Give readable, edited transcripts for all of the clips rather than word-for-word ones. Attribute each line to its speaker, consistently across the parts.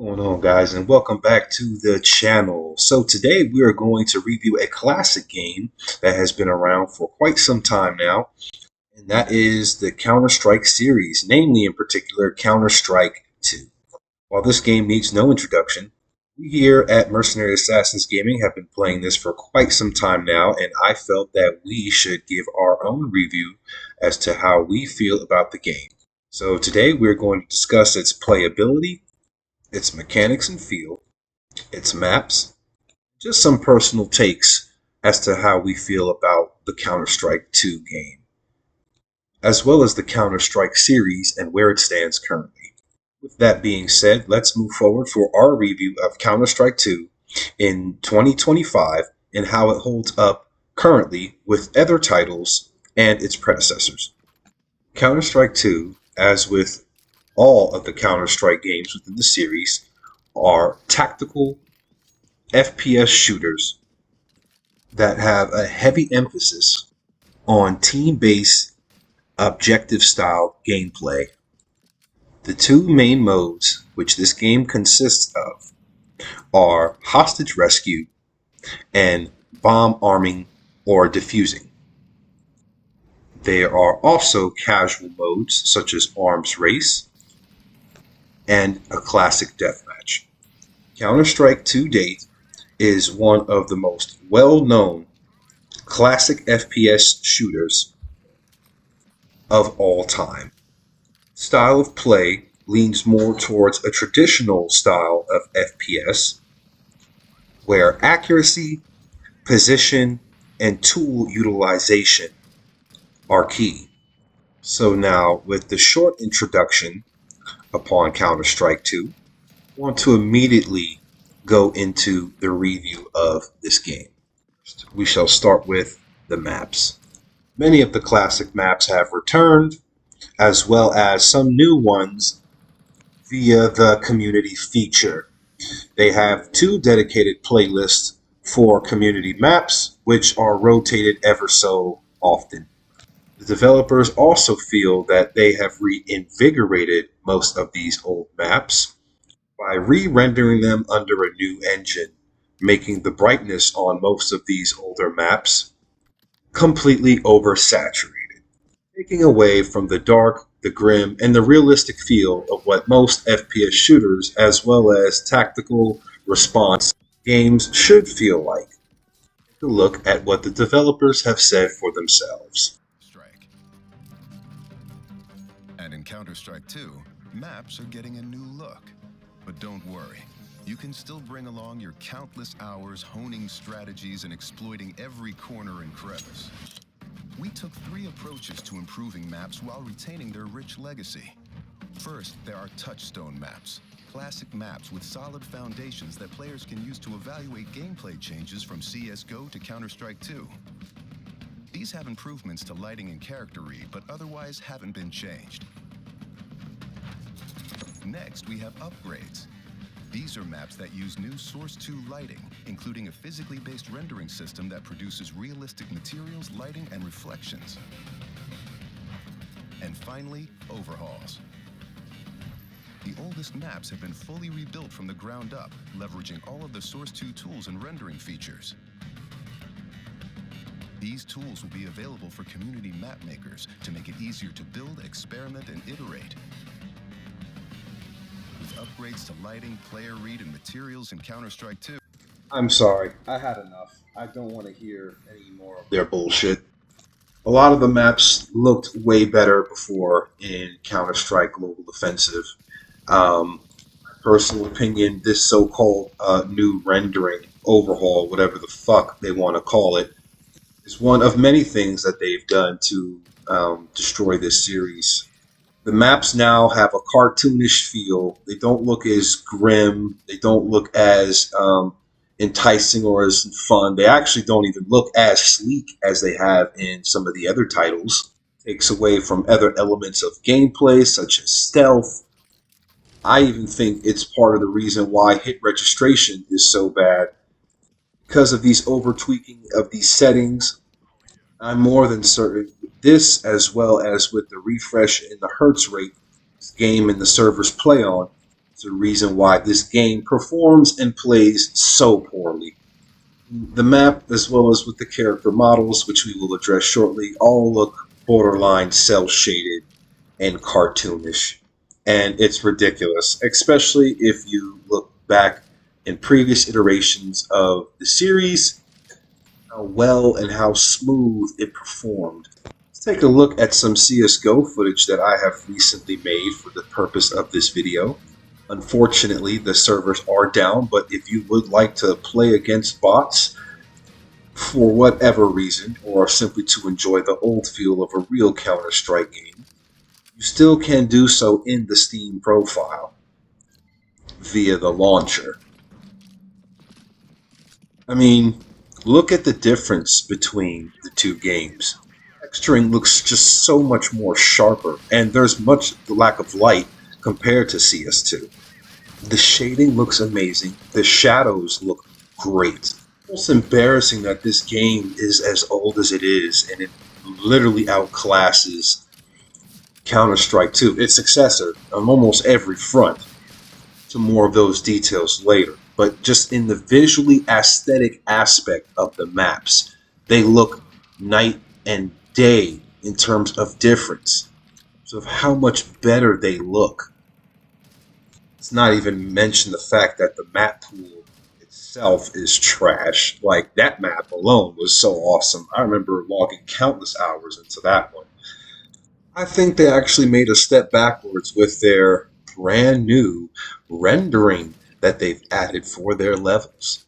Speaker 1: What's going on, guys, and welcome back to the channel. So today we are going to review a classic game that has been around for quite some time now, and that is the Counter-Strike series, namely in particular Counter-Strike 2. While this game needs no introduction, we here at Mercenary Assassins Gaming have been playing this for quite some time now, and I felt that we should give our own review as to how we feel about the game. So today we're going to discuss its playability, its mechanics and feel, its maps, just some personal takes as to how we feel about the Counter-Strike 2 game, as well as the Counter-Strike series and where it stands currently. With that being said, let's move forward for our review of Counter-Strike 2 in 2025 and how it holds up currently with other titles and its predecessors. Counter-Strike 2, as with all of the Counter-Strike games within the series, are tactical FPS shooters that have a heavy emphasis on team-based, objective-style gameplay. The two main modes which this game consists of are hostage rescue and bomb arming or defusing. There are also casual modes such as arms race and a classic deathmatch. Counter-Strike to date is one of the most well-known classic FPS shooters of all time. Style of play leans more towards a traditional style of FPS, where accuracy, position, and tool utilization are key. So now, with the short introduction upon Counter-Strike 2, I want to immediately go into the review of this game. We shall start with the maps. Many of the classic maps have returned, as well as some new ones via the community feature. They have two dedicated playlists for community maps, which are rotated ever so often. The developers also feel that they have reinvigorated most of these old maps by re-rendering them under a new engine, making the brightness on most of these older maps completely oversaturated, taking away from the dark, the grim, and the realistic feel of what most FPS shooters as well as tactical response games should feel like. Take a look at what the developers have said for themselves.
Speaker 2: And in Counter-Strike 2, maps are getting a new look. But don't worry, you can still bring along your countless hours honing strategies and exploiting every corner and crevice. We took three approaches to improving maps while retaining their rich legacy. First, there are touchstone maps, classic maps with solid foundations that players can use to evaluate gameplay changes from CS2 to Counter-Strike 2. These have improvements to lighting and character read, but otherwise haven't been changed. Next, we have upgrades. These are maps that use new Source 2 lighting, including a physically based rendering system that produces realistic materials, lighting, and reflections. And finally, overhauls. The oldest maps have been fully rebuilt from the ground up, leveraging all of the Source 2 tools and rendering features. These tools will be available for community map makers to make it easier to build, experiment, and iterate. With upgrades to lighting, player read, and materials in Counter-Strike 2.
Speaker 1: I'm sorry, I had enough. I don't want to hear any more of their bullshit. A lot of the maps looked way better before in Counter-Strike Global Offensive. My personal opinion, this so-called new rendering, overhaul, whatever the fuck they want to call it, is one of many things that they've done to destroy this series. The maps now have a cartoonish feel. They don't look as grim. They don't look as enticing or as fun. They actually don't even look as sleek as they have in some of the other titles. It takes away from other elements of gameplay, such as stealth. I even think it's part of the reason why hit registration is so bad. Because of these over-tweaking of these settings, I'm more than certain this, as well as with the refresh in the hertz rate this game and the servers play on, It's a reason why this game performs and plays so poorly. The map, as well as with the character models, which we will address shortly, all look borderline cel-shaded and cartoonish. And it's ridiculous, especially if you look back in previous iterations of the series, how well and how smooth it performed. Let's take a look at some CSGO footage that I have recently made for the purpose of this video. Unfortunately, the servers are down, but if you would like to play against bots for whatever reason, or simply to enjoy the old feel of a real Counter-Strike game, you still can do so in the Steam profile via the launcher. I mean, look at the difference between the two games. Texturing looks just so much more sharper, and there's much lack of light compared to CS2. The shading looks amazing. The shadows look great. It's embarrassing that this game is as old as it is, and it literally outclasses Counter-Strike 2, its successor, on almost every front. To more of those details later. But just in the visually aesthetic aspect of the maps, they look night and day in terms of difference. So of how much better they look. It's not even mention the fact that the map pool itself is trash. Like, that map alone was so awesome. I remember logging countless hours into that one. I think they actually made a step backwards with their brand new rendering that they've added for their levels.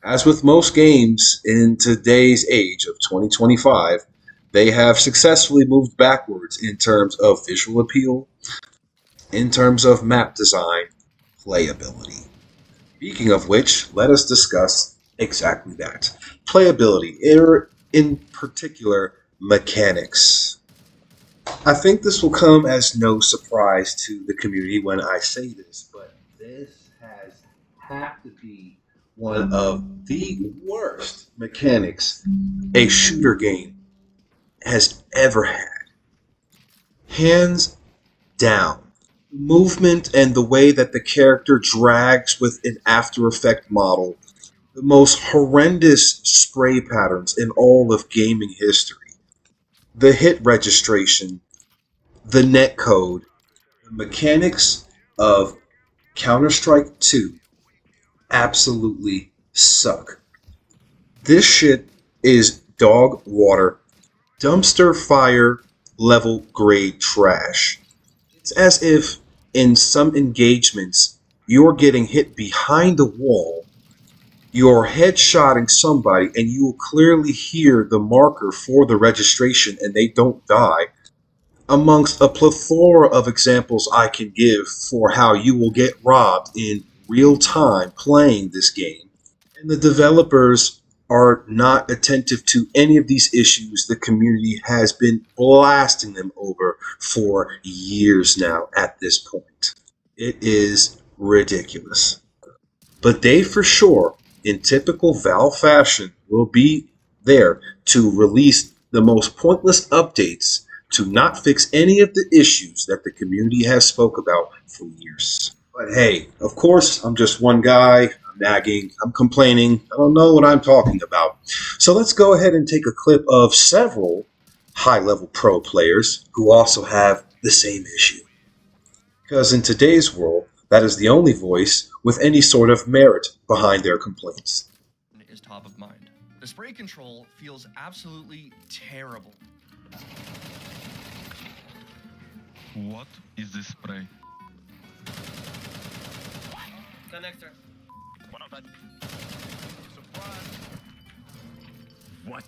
Speaker 1: As with most games in today's age of 2025, they have successfully moved backwards in terms of visual appeal, in terms of map design, playability. Speaking of which, let us discuss exactly that. Playability, or in particular, mechanics. I think this will come as no surprise to the community when I say this, but this has had to be one of the worst mechanics a shooter game has ever had. Hands down. Movement and the way that the character drags with an After Effect model, the most horrendous spray patterns in all of gaming history. The hit registration, the netcode, the mechanics of Counter-Strike 2 absolutely suck. This shit is dog water, dumpster fire level grade trash. It's as if in some engagements you're getting hit behind the wall, you're headshotting somebody, and you will clearly hear the marker for the registration and they don't die, amongst a plethora of examples I can give for how you will get robbed in real time playing this game. And the developers are not attentive to any of these issues. The community has been blasting them over for years now at this point. It is ridiculous. But they for sure, in typical Valve fashion, will be there to release the most pointless updates to not fix any of the issues that the community has spoke about for years. But hey, of course, I'm just one guy. I'm nagging. I'm complaining. I don't know what I'm talking about. So let's go ahead and take a clip of several high-level pro players who also have the same issue. Because in today's world, that is the only voice with any sort of merit behind their complaints.
Speaker 3: Is top of mind. The spray control feels absolutely terrible.
Speaker 4: What is this spray?
Speaker 3: Connector.
Speaker 4: What?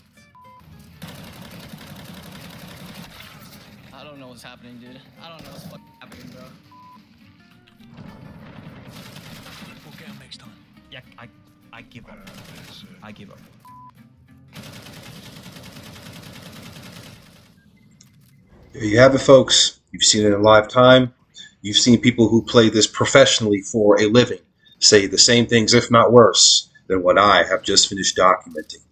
Speaker 3: I don't know what's happening, dude. I don't know what's happening, bro.
Speaker 4: Okay, next time.
Speaker 3: Yeah, I give up. I give up.
Speaker 1: There you have it, folks. You've seen it in live time. You've seen people who play this professionally for a living say the same things, if not worse, than what I have just finished documenting.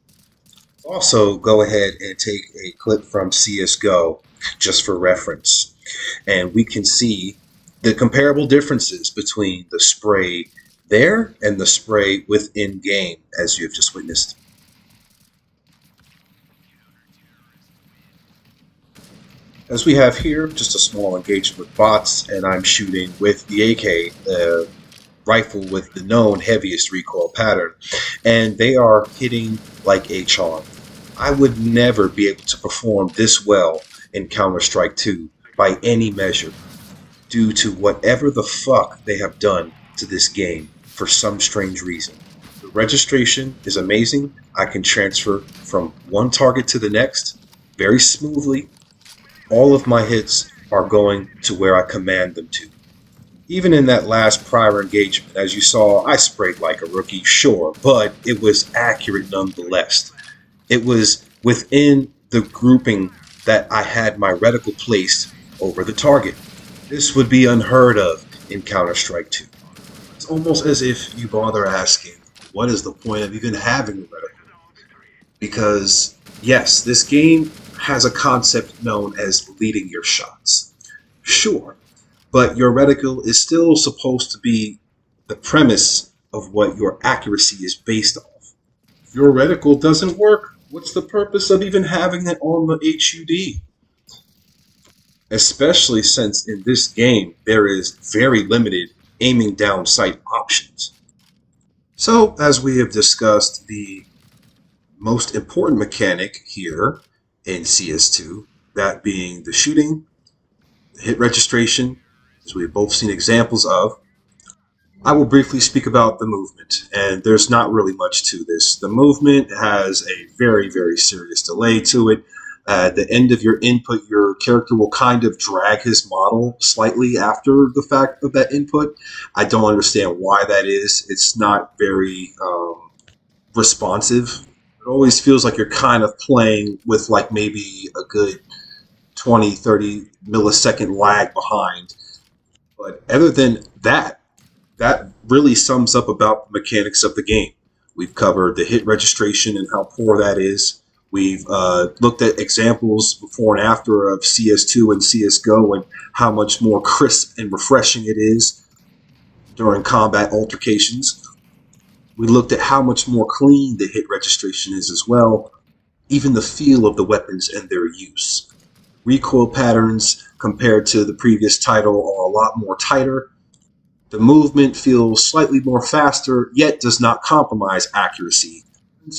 Speaker 1: Also, go ahead and take a clip from CSGO just for reference. And we can see the comparable differences between the spray there and the spray within game, as you have just witnessed. As we have here, just a small engagement with bots, and I'm shooting with the AK, the rifle with the known heaviest recoil pattern, and they are hitting like a charm. I would never be able to perform this well in Counter-Strike 2 by any measure, due to whatever the fuck they have done to this game for some strange reason. The registration is amazing. I can transfer from one target to the next very smoothly. All of my hits are going to where I command them to. Even in that last prior engagement, as you saw, I sprayed like a rookie, sure, but it was accurate nonetheless. It was within the grouping that I had my reticle placed over the target. This would be unheard of in Counter-Strike 2. It's almost as if you bother asking, what is the point of even having a reticle? Because, yes, this game has a concept known as leading your shots. Sure, but your reticle is still supposed to be the premise of what your accuracy is based off. If your reticle doesn't work, what's the purpose of even having it on the HUD? Especially since in this game there is very limited aiming down sight options. So, as we have discussed, the most important mechanic here in CS2, that being the shooting, the hit registration, as we've both seen examples of, I will briefly speak about the movement, and there's not really much to this. The movement has a very, very serious delay to it. At the end of your input, your character will kind of drag his model slightly after the fact of that input. I don't understand why that is. It's not very responsive. It always feels like you're kind of playing with like maybe a good 20, 30 millisecond lag behind. But other than that, that really sums up about the mechanics of the game. We've covered the hit registration and how poor that is. We've looked at examples before and after of CS2 and CSGO and how much more crisp and refreshing it is during combat altercations. We looked at how much more clean the hit registration is as well, even the feel of the weapons and their use. Recoil patterns compared to the previous title are a lot more tighter. The movement feels slightly more faster, yet does not compromise accuracy.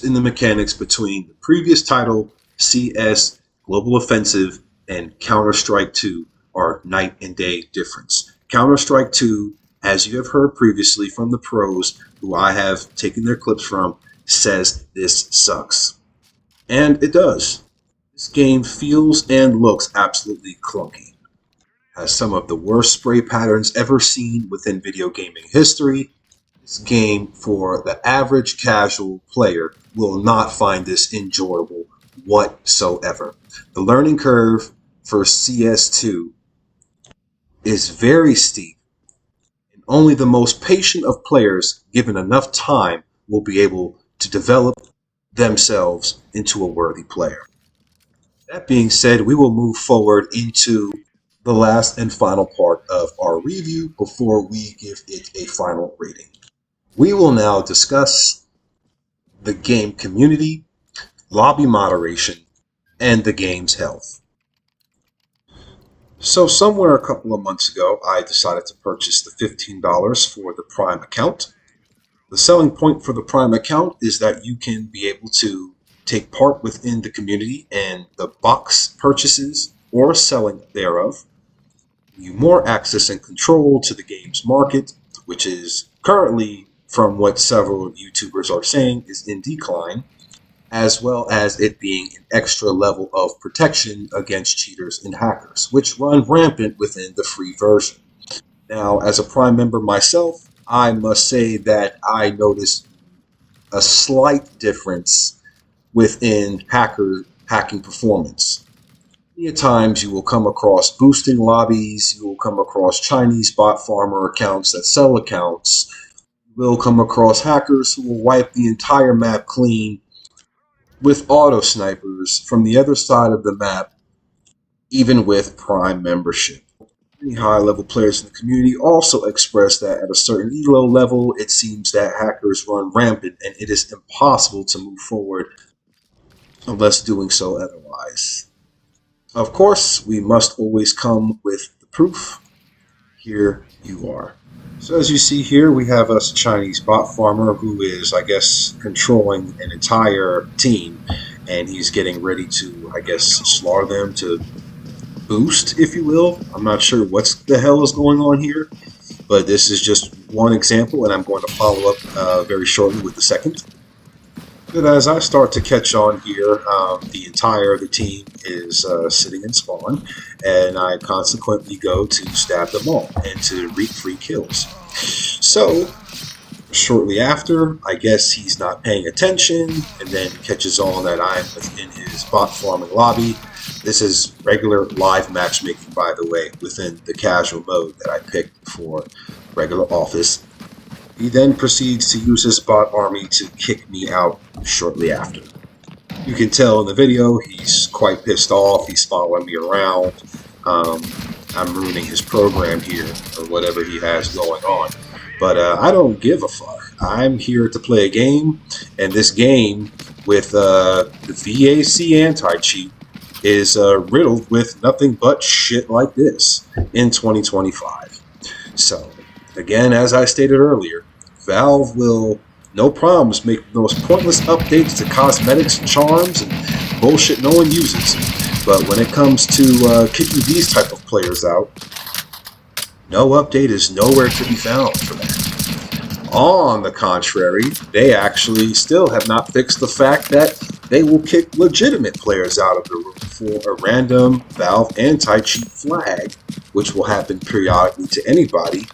Speaker 1: In the mechanics between the previous title, CS, Global Offensive, and Counter-Strike 2 are night and day difference. Counter-Strike 2, as you have heard previously from the pros, who I have taken their clips from, says this sucks. And it does. This game feels and looks absolutely clunky. Has some of the worst spray patterns ever seen within video gaming history. This game, for the average casual player, will not find this enjoyable whatsoever. The learning curve for CS2 is very steep, and only the most patient of players, given enough time, will be able to develop themselves into a worthy player. That being said, we will move forward into the last and final part of our review before we give it a final rating. We will now discuss the game community, lobby moderation, and the game's health. So somewhere a couple of months ago, I decided to purchase the $15 for the Prime account. The selling point for the Prime account is that you can be able to take part within the community and the box purchases or selling thereof. You more access and control to the game's market, which is currently, from what several YouTubers are saying, is in decline, as well as it being an extra level of protection against cheaters and hackers, which run rampant within the free version. Now, as a Prime member myself, I must say that I noticed a slight difference within hacking performance. Many times you will come across boosting lobbies, you will come across Chinese bot farmer accounts that sell accounts, you will come across hackers who will wipe the entire map clean with auto snipers from the other side of the map, even with Prime membership. Many high-level players in the community also express that at a certain elo level, it seems that hackers run rampant and it is impossible to move forward unless doing so otherwise. Of course, we must always come with the proof. Here you are. So as you see here, we have a Chinese bot farmer who is, I guess, controlling an entire team, and he's getting ready to, I guess, slaughter them to boost, if you will. I'm not sure what the hell is going on here, but this is just one example, and I'm going to follow up very shortly with the second. But as I start to catch on here, the team is sitting in spawn, and I consequently go to stab them all and to reap free kills. So, shortly after, I guess he's not paying attention, and then catches on that I'm within his bot farming lobby. This is regular live matchmaking, by the way, within the casual mode that I picked for regular office. He then proceeds to use his bot army to kick me out shortly after. You can tell in the video he's quite pissed off. He's following me around. I'm ruining his program here, or whatever he has going on. But I don't give a fuck. I'm here to play a game, and this game with the VAC anti-cheat is riddled with nothing but shit like this in 2025. So, again, as I stated earlier, Valve will, no problems, make the most pointless updates to cosmetics and charms and bullshit no one uses. But when it comes to kicking these type of players out, no update is nowhere to be found for that. On the contrary, they actually still have not fixed the fact that they will kick legitimate players out of the room for a random Valve anti-cheat flag, which will happen periodically to anybody.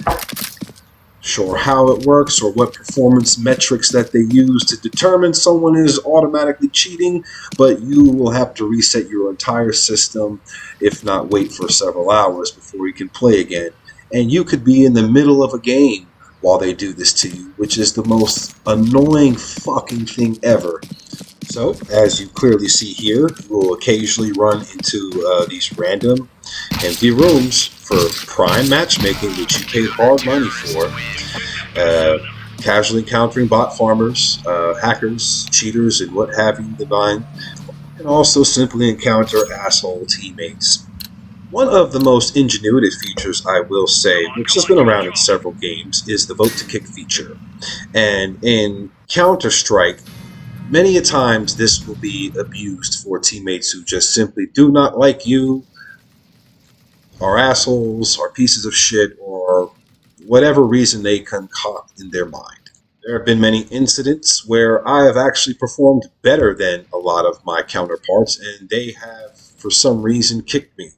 Speaker 1: Sure how it works or what performance metrics that they use to determine someone is automatically cheating, but you will have to reset your entire system, if not wait for several hours before you can play again. And you could be in the middle of a game while they do this to you, which is the most annoying fucking thing ever. So, as you clearly see here, you will occasionally run into these random empty rooms for prime matchmaking, which you paid hard money for. Casually encountering bot farmers, hackers, cheaters, and what have you divine, and also simply encounter asshole teammates. One of the most ingenuity features, I will say, which has been around in several games, is the vote to kick feature. And in Counter-Strike, many a times this will be abused for teammates who just simply do not like you, are assholes, are pieces of shit, or whatever reason they concoct in their mind. There have been many incidents where I have actually performed better than a lot of my counterparts, and they have, for some reason, kicked me.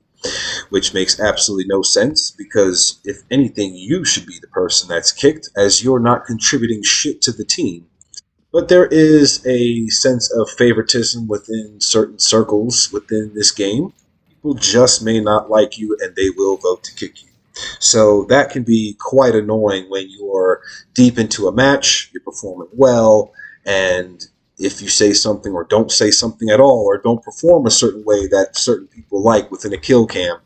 Speaker 1: Which makes absolutely no sense, because if anything, you should be the person that's kicked, as you're not contributing shit to the team. But there is a sense of favoritism within certain circles within this game. People just may not like you, and they will vote to kick you. So that can be quite annoying when you're deep into a match, you're performing well, and if you say something or don't say something at all, or don't perform a certain way that certain people like within a kill cam,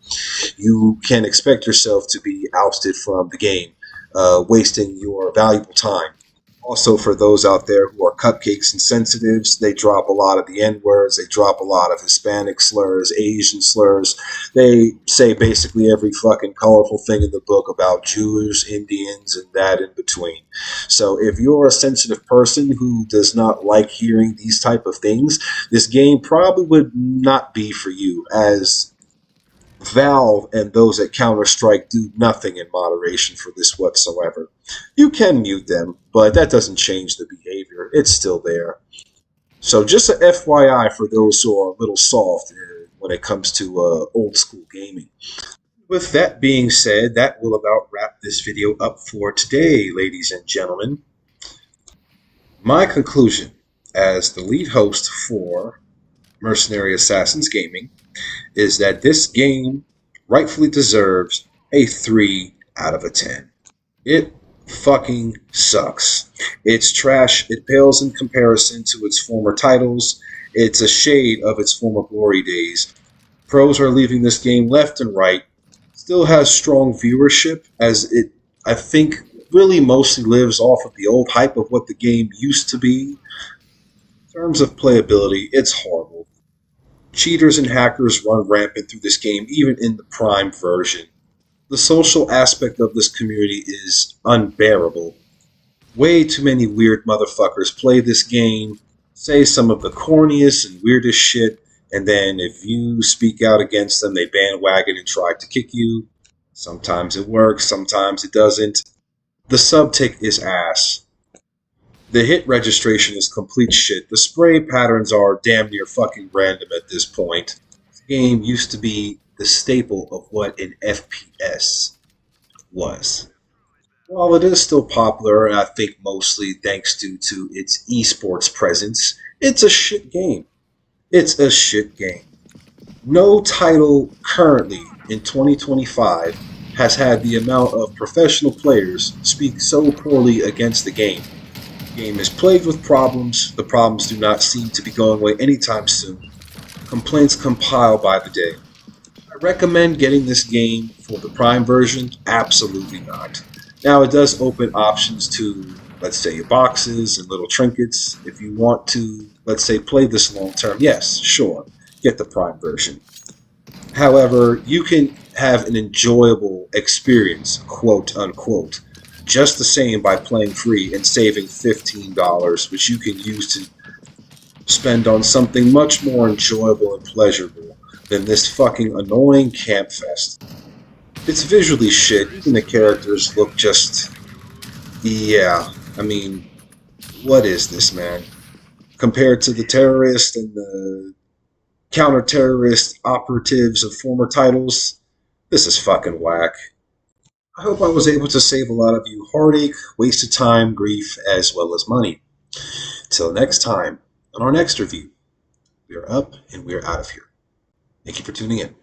Speaker 1: you can expect yourself to be ousted from the game, wasting your valuable time. Also, for those out there who are cupcakes and sensitives, they drop a lot of the N-words, they drop a lot of Hispanic slurs, Asian slurs. They say basically every fucking colorful thing in the book about Jews, Indians, and that in between. So if you're a sensitive person who does not like hearing these type of things, this game probably would not be for you, as Valve and those at Counter-Strike do nothing in moderation for this whatsoever. You can mute them, but that doesn't change the behavior. It's still there. So just a FYI for those who are a little soft when it comes to old school gaming. With that being said, that will about wrap this video up for today, ladies and gentlemen. My conclusion as the lead host for Mercenary Assassins Gaming is that this game rightfully deserves a 3 out of a 10. It fucking sucks. It's trash. It pales in comparison to its former titles. It's a shade of its former glory days. Pros are leaving this game left and right. It's Still has strong viewership, as it, I think, really mostly lives off of the old hype of what the game used to be. In terms of playability, it's horrible. Cheaters and hackers run rampant through this game, even in the Prime version. The social aspect of this community is unbearable. Way too many weird motherfuckers play this game, say some of the corniest and weirdest shit, and then if you speak out against them, they bandwagon and try to kick you. Sometimes it works, sometimes it doesn't. The subtick is ass. The hit registration is complete shit. The spray patterns are damn near fucking random at this point. This game used to be the staple of what an FPS was. While it is still popular, and I think mostly thanks to its esports presence, it's a shit game. It's a shit game. No title currently in 2025 has had the amount of professional players speak so poorly against the game. The game is plagued with problems. The problems do not seem to be going away anytime soon. Complaints compile by the day. I recommend getting this game for the Prime version? Absolutely not. Now, it does open options to, let's say, boxes and little trinkets. If you want to, let's say, play this long term, yes, sure, get the Prime version. However, you can have an enjoyable experience, quote unquote, just the same by playing free and saving $15, which you can use to spend on something much more enjoyable and pleasurable than this fucking annoying camp fest. It's visually shit, even the characters look just... yeah, I mean, what is this, man? Compared to the terrorist and the counter-terrorist operatives of former titles, this is fucking whack. I hope I was able to save a lot of you heartache, wasted time, grief, as well as money. Till next time, on our next review, we are up and we are out of here. Thank you for tuning in.